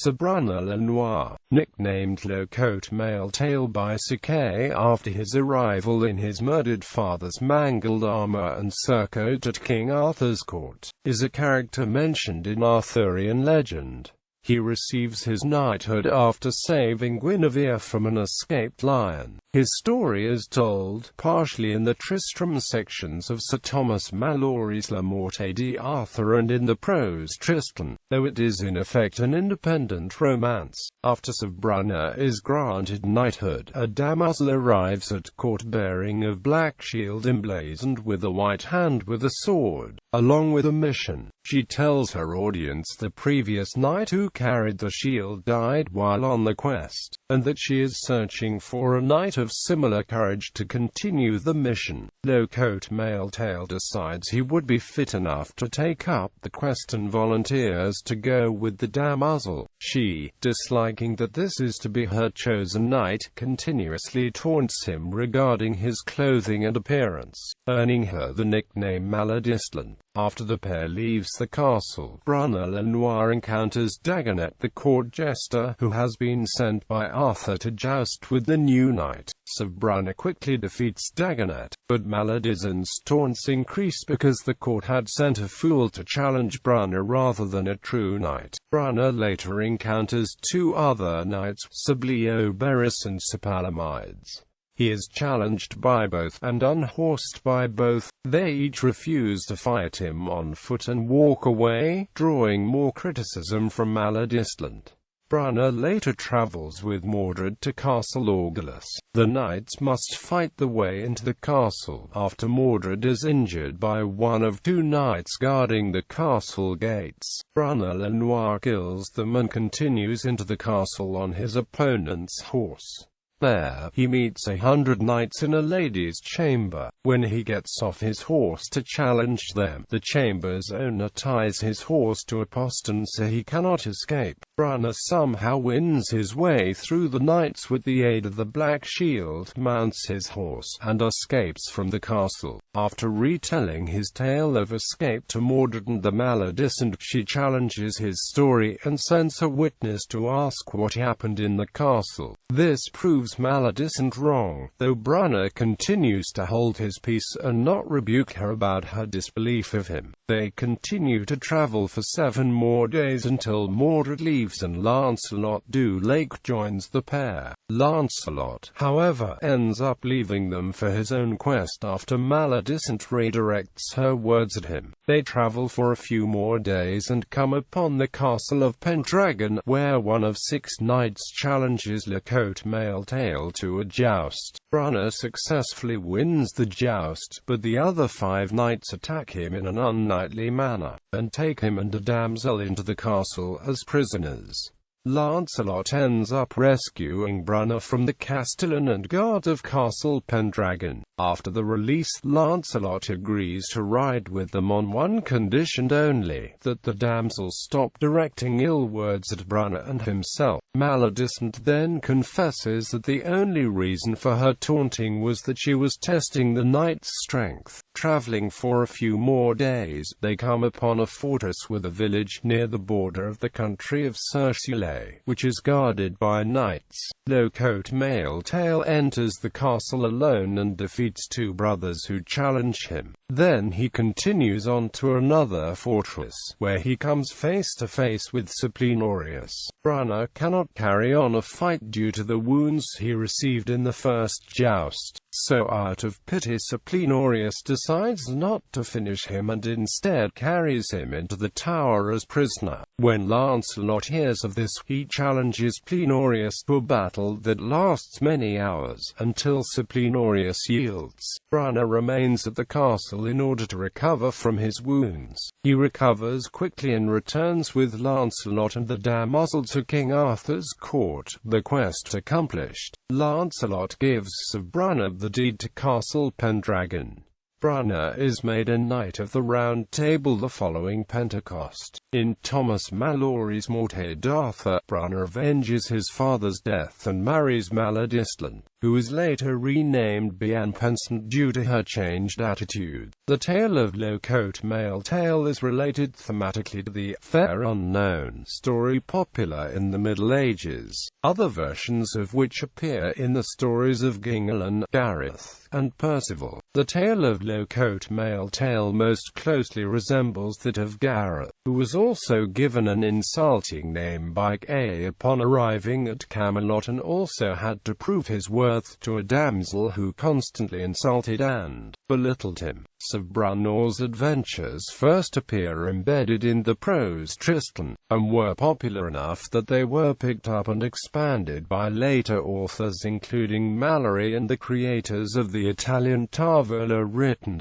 Sir Breunor le Noir, nicknamed Le Cote Male Tayle by Sir K after his arrival in his murdered father's mangled armor and surcoat at King Arthur's court, is a character mentioned in Arthurian legend. He receives his knighthood after saving Guinevere from an escaped lion. His story is told, partially in the Tristram sections of Sir Thomas Malory's La Morte d'Arthur and in the Prose Tristan, though it is in effect an independent romance. After Sir Breunor is granted knighthood, a damosel arrives at court bearing a black shield emblazoned with a white hand with a sword, along with a mission. She tells her audience the previous knight who carried the shield died while on the quest, and that she is searching for a knight of similar courage to continue the mission. Le Cote Male Tayle decides he would be fit enough to take up the quest and volunteers to go with the damosel. She, disliking that this is to be her chosen knight, continuously taunts him regarding his clothing and appearance, earning her the nickname Maledicelant. After the pair leaves the castle, Breunor le Noir encounters Dagonet, the court jester, who has been sent by Arthur to joust with the new knight. Sir Breunor quickly defeats Dagonet, but Maledicent's taunts increase because the court had sent a fool to challenge Breunor rather than a true knight. Breunor later encounters two other knights, Sir Bleoberis and Sir Palomides. He is challenged by both, and unhorsed by both. They each refuse to fight him on foot and walk away, drawing more criticism from Maledicelant. Breunor later travels with Mordred to Castle Orgulous. The knights must fight the way into the castle, after Mordred is injured by one of two knights guarding the castle gates. Breunor le Noir kills them and continues into the castle on his opponent's horse. There, he meets 100 knights in a lady's chamber. When he gets off his horse to challenge them, the chamber's owner ties his horse to a postern so he cannot escape. Breunor somehow wins his way through the knights with the aid of the black shield, mounts his horse, and escapes from the castle. After retelling his tale of escape to Mordred and the Maledicent, she challenges his story and sends a witness to ask what happened in the castle. This proves Maledicent wrong, though Breunor continues to hold his peace and not rebuke her about her disbelief of him. They continue to travel for 7 more days until Mordred leaves and Lancelot du Lake joins the pair. Lancelot, however, ends up leaving them for his own quest after Maledicent redirects her words at him. They travel for a few more days and come upon the castle of Pendragon, where one of 6 knights challenges Le Cote Male Tayle to a joust. Breunor successfully wins the joust, but the other 5 knights attack him in an unknightly manner, and take him and a damsel into the castle as prisoners. Lancelot ends up rescuing Breunor from the castellan and guard of Castle Pendragon. After the release, Lancelot agrees to ride with them on one condition only, that the damsel stop directing ill words at Breunor and himself. Maledicent then confesses that the only reason for her taunting was that she was testing the knight's strength. Traveling for a few more days, they come upon a fortress with a village near the border of the country of Surcoat, which is guarded by knights. Le Cote Male Tayle enters the castle alone and defeats 2 brothers who challenge him. Then he continues on to another fortress, where he comes face to face with Sir Breunor. Breunor cannot carry on a fight due to the wounds he received in the first joust, so out of pity Sir Breunor decides not to finish him and instead carries him into the tower as prisoner. When Lancelot hears of this, he challenges Breunor to a battle that lasts many hours, until Sir Breunor yields. Breunor remains at the castle in order to recover from his wounds. He recovers quickly and returns with Lancelot and the damosel to King Arthur's court. The quest accomplished, Lancelot gives Sir Breunor the deed to Castle Pendragon. Breunor is made a Knight of the Round Table the following Pentecost. In Thomas Malory's Morte d'Arthur, Breunor avenges his father's death and marries Maledicent, who was later renamed Bien-Pensant due to her changed attitude. The tale of Cote Male Tayle is related thematically to the fair unknown story popular in the Middle Ages, other versions of which appear in the stories of Guinevere, Gareth, and Percival. The tale of Cote Male Tayle most closely resembles that of Gareth, who was also given an insulting name by Kay upon arriving at Camelot and also had to prove his worth to a damsel who constantly insulted and belittled him. Sir Breunor's adventures first appear embedded in the Prose Tristan, and were popular enough that they were picked up and expanded by later authors including Malory and the creators of the Italian novella written